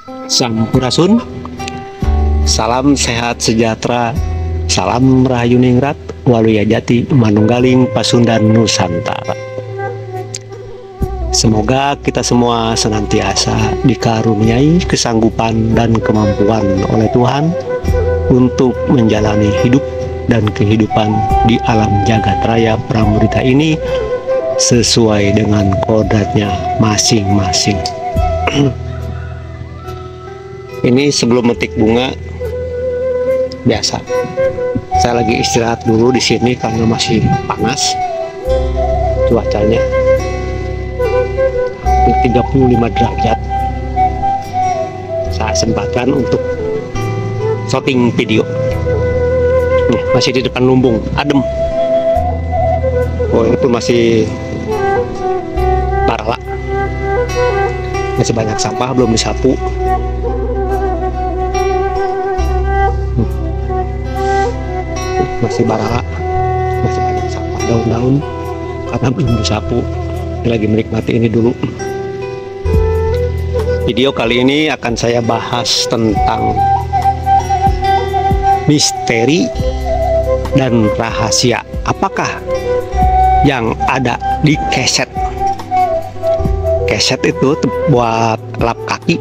Sampurasun, salam sehat sejahtera, salam rahayu ningrat, waluya jati, manunggaling pasundan Nusantara. Semoga kita semua senantiasa dikaruniai kesanggupan dan kemampuan oleh Tuhan untuk menjalani hidup dan kehidupan di alam jagat raya Pramudita ini sesuai dengan kodratnya masing-masing. Ini sebelum metik bunga biasa. Saya lagi istirahat dulu di sini karena masih panas cuacanya, 35 derajat. Saya sempatkan untuk syuting video. Nih, masih di depan lumbung, adem. Oh, itu masih parala. Masih banyak sampah belum disapu. Masih parala, masih banyak sampah daun-daun karena belum disapu. Lagi menikmati ini dulu. Video kali ini akan saya bahas tentang misteri dan rahasia. Apakah yang ada di keset? Keset itu buat lap kaki.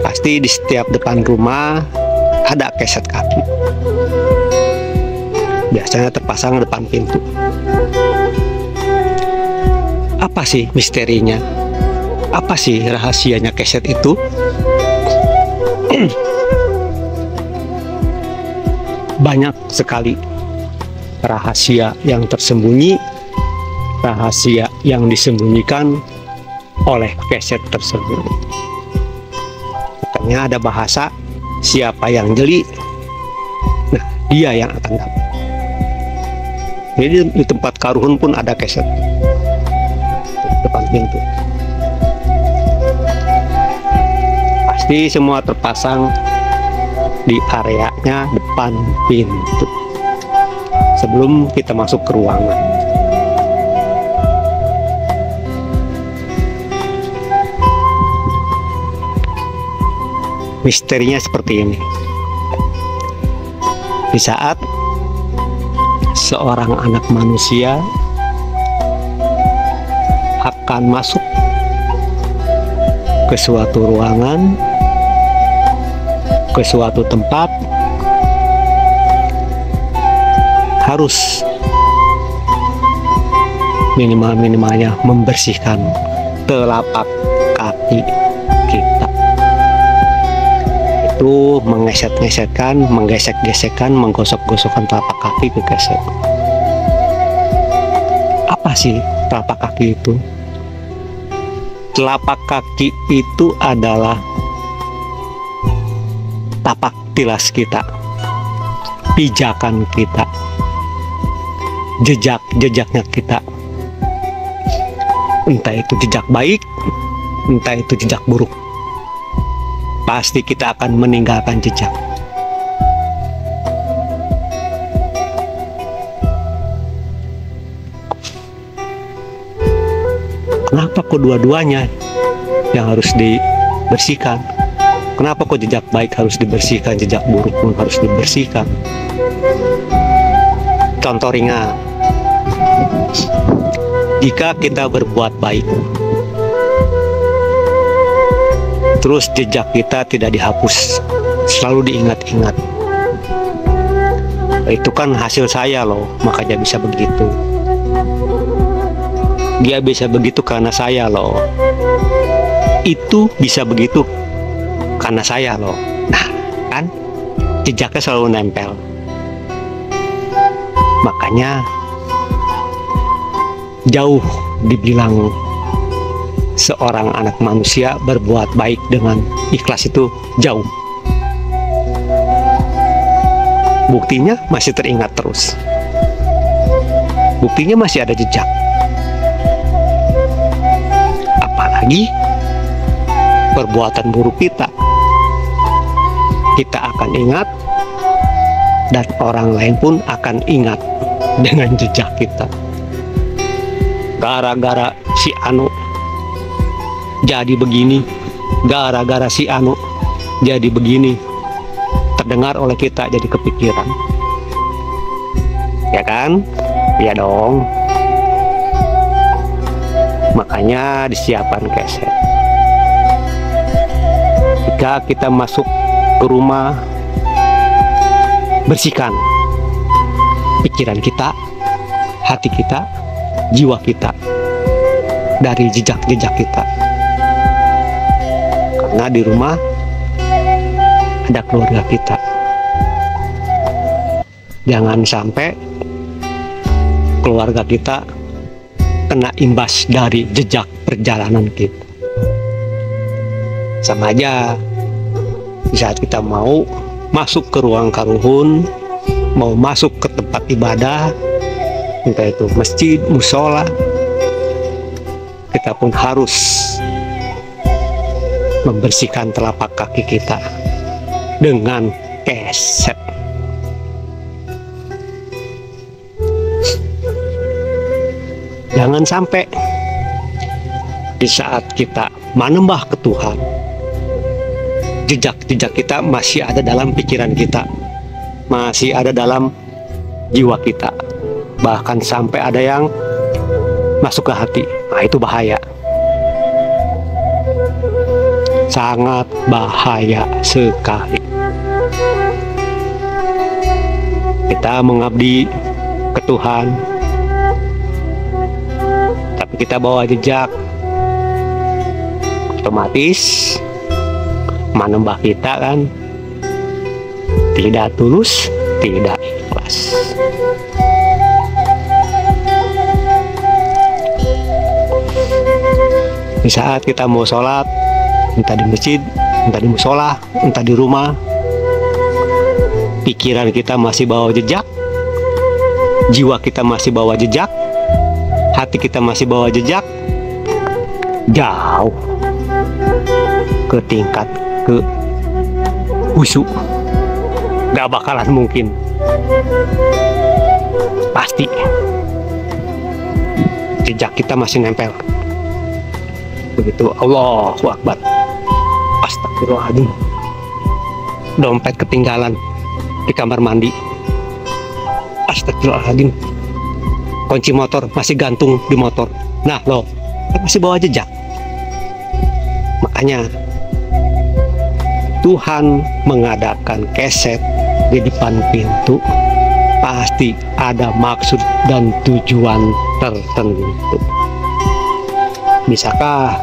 Pasti di setiap depan rumah ada keset kaki. Biasanya terpasang depan pintu. Apa sih misterinya? Apa sih rahasianya keset itu? Banyak sekali rahasia yang tersembunyi, rahasia yang disembunyikan oleh keset tersebut. Makanya ada bahasa, siapa yang jeli, nah dia yang akan dapat. Jadi di tempat karuhun pun ada keset depan pintu. Pasti semua terpasang di areanya depan pintu sebelum kita masuk ke ruangan. Misterinya seperti ini. Di saat seorang anak manusia akan masuk ke suatu ruangan, ke suatu tempat, harus minimalnya membersihkan telapak kaki kita. Itu mengeset-ngesetkan, menggesek-gesekkan, menggosok-gosokkan telapak kaki ke keset. Apa sih telapak kaki itu? Telapak kaki itu adalah tapak tilas kita, pijakan kita, jejak-jejaknya kita. Entah itu jejak baik, entah itu jejak buruk, pasti kita akan meninggalkan jejak. Kenapa kok dua-duanya yang harus dibersihkan? Kenapa kok jejak baik harus dibersihkan, jejak buruk pun harus dibersihkan? Contoh ringan, jika kita berbuat baik, terus jejak kita tidak dihapus, selalu diingat-ingat, itu kan hasil saya loh, makanya bisa begitu. Dia bisa begitu karena saya loh. Itu bisa begitu karena saya loh. Nah, kan jejaknya selalu nempel. Makanya jauh dibilang seorang anak manusia berbuat baik dengan ikhlas itu jauh. Buktinya masih teringat terus. Buktinya masih ada jejak. Apalagi perbuatan buruk kita akan ingat, dan orang lain pun akan ingat dengan jejak kita. Gara-gara si Anu jadi begini, gara-gara si anu jadi begini, terdengar oleh kita jadi kepikiran. Ya kan? Ya dong. Makanya disiapkan keset. Jika kita masuk ke rumah, bersihkan pikiran kita, hati kita, jiwa kita dari jejak-jejak kita. Karena di rumah ada keluarga kita. Jangan sampai keluarga kita kena imbas dari jejak perjalanan kita. Sama aja di saat kita mau masuk ke ruang karuhun, mau masuk ke tempat ibadah, entah itu masjid, musola, kita pun harus membersihkan telapak kaki kita dengan keset. Jangan sampai di saat kita menembah ke Tuhan, jejak-jejak kita masih ada dalam pikiran kita, masih ada dalam jiwa kita, bahkan sampai ada yang masuk ke hati. Nah, itu bahaya, sangat bahaya sekali. Kita mengabdi ke Tuhan, tapi kita bawa jejak, otomatis menembah kita kan tidak tulus, tidak ikhlas. Di saat kita mau sholat, entah di masjid, entah di musola, entah di rumah, pikiran kita masih bawa jejak, jiwa kita masih bawa jejak, hati kita masih bawa jejak, jauh ke tingkat ke khusyuk gak bakalan mungkin, pasti jejak kita masih nempel. Begitu Allahu Akbar, astagfirullahaladzim, dompet ketinggalan di kamar mandi, astagfirullahaladzim, kunci motor masih gantung di motor. Nah loh, masih bawa jejak. Makanya Tuhan mengadakan keset di depan pintu, pasti ada maksud dan tujuan tertentu. Bisakah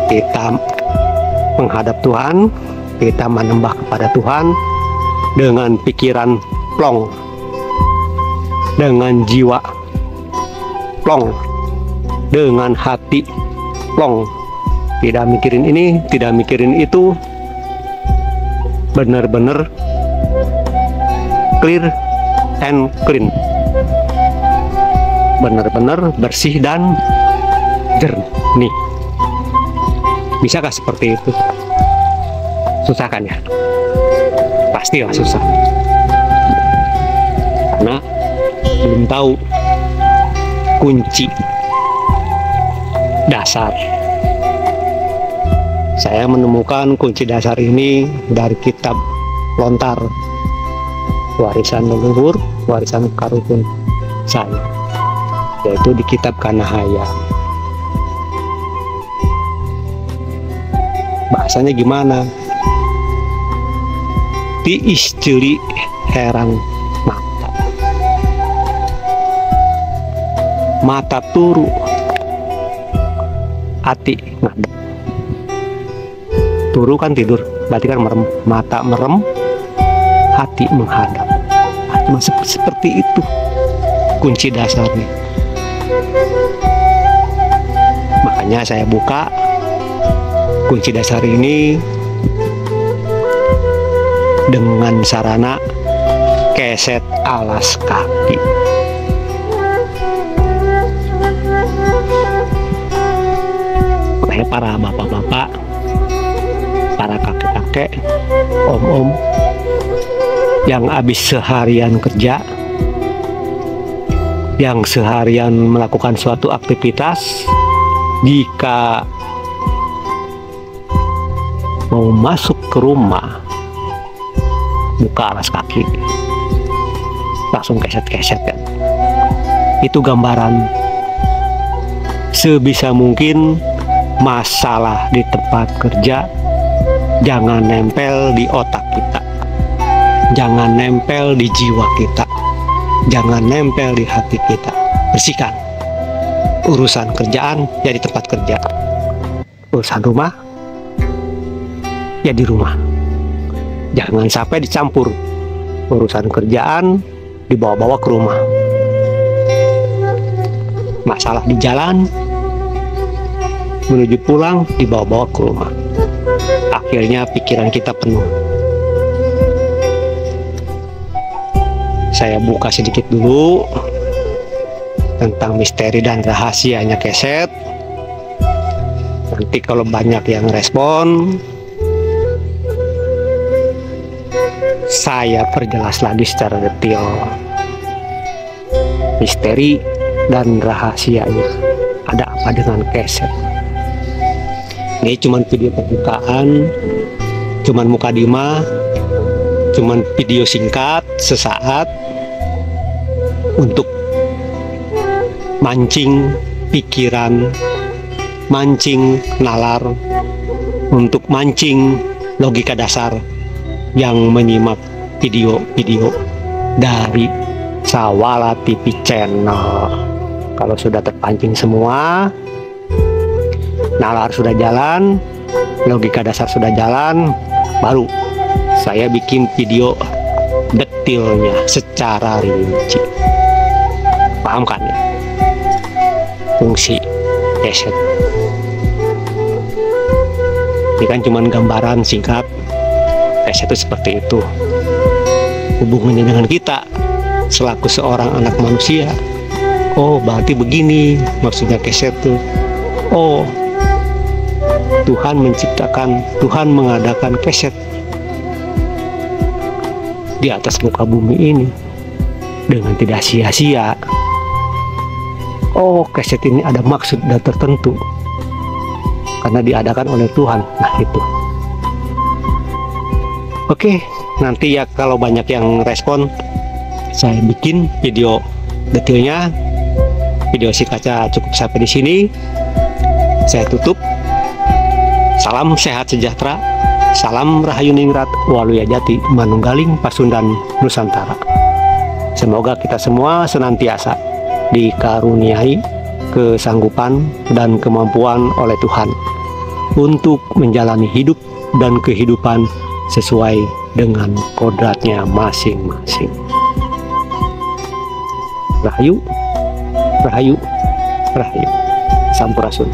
kita menghadap Tuhan, kita menembah kepada Tuhan dengan pikiran plong, dengan jiwa plong, dengan hati plong, tidak mikirin ini, tidak mikirin itu, benar-benar clear and clean, benar-benar bersih dan jernih. Bisakah seperti itu? Susah kan ya? Pastilah susah, karena belum tahu kunci dasar. Saya menemukan kunci dasar ini dari kitab lontar, warisan leluhur, warisan karuhun saya, yaitu di kitab Kanahaya. Bahasanya gimana? Ti istri herang mata, mata turu, hati ngadep. Turu kan tidur, berarti kan merem, mata merem, hati menghadap. Masih seperti itu kunci dasarnya. Makanya saya buka kunci dasar ini dengan sarana keset alas kaki. Makanya para bapak-bapak, para kakek-kakek, om-om yang habis seharian kerja, yang seharian melakukan suatu aktivitas, jika mau masuk ke rumah, buka alas kaki, langsung keset-keset kan. Itu gambaran sebisa mungkin masalah di tempat kerja jangan nempel di otak kita, jangan nempel di jiwa kita, jangan nempel di hati kita. Bersihkan. Urusan kerjaan ya di tempat kerja, urusan rumah ya di rumah. Jangan sampai dicampur. Urusan kerjaan dibawa-bawa ke rumah. Masalah di jalan menuju pulang dibawa-bawa ke rumah. Akhirnya pikiran kita penuh. Saya buka sedikit dulu tentang misteri dan rahasianya keset. Nanti kalau banyak yang respon, saya perjelas lagi secara detail misteri dan rahasianya. Ada apa dengan keset? Ini cuman video pembukaan, cuman mukadimah, cuman video singkat sesaat untuk mancing pikiran, mancing nalar, untuk mancing logika dasar yang menyimak video-video dari Sawala TV Channel. Kalau sudah terpancing semua, nalar sudah jalan, logika dasar sudah jalan, baru saya bikin video detailnya secara rinci. Paham kan ya? Fungsi keset ini kan cuman gambaran singkat. Keset itu seperti itu, hubungannya dengan kita selaku seorang anak manusia. Oh, berarti begini maksudnya keset tuh. Oh, Tuhan menciptakan, Tuhan mengadakan keset di atas muka bumi ini dengan tidak sia-sia. Oh, keset ini ada maksud dan tertentu karena diadakan oleh Tuhan. Nah itu. Oke, nanti ya kalau banyak yang respon, saya bikin video detailnya. Video singkatnya cukup sampai di sini. Saya tutup. Salam sehat sejahtera. Salam Rahayu Ningrat Waluya Jati Manunggaling Pasundan Nusantara. Semoga kita semua senantiasa dikaruniai kesanggupan dan kemampuan oleh Tuhan untuk menjalani hidup dan kehidupan sesuai dengan kodratnya masing-masing. Rahayu, Rahayu, Rahayu. Sampurasun.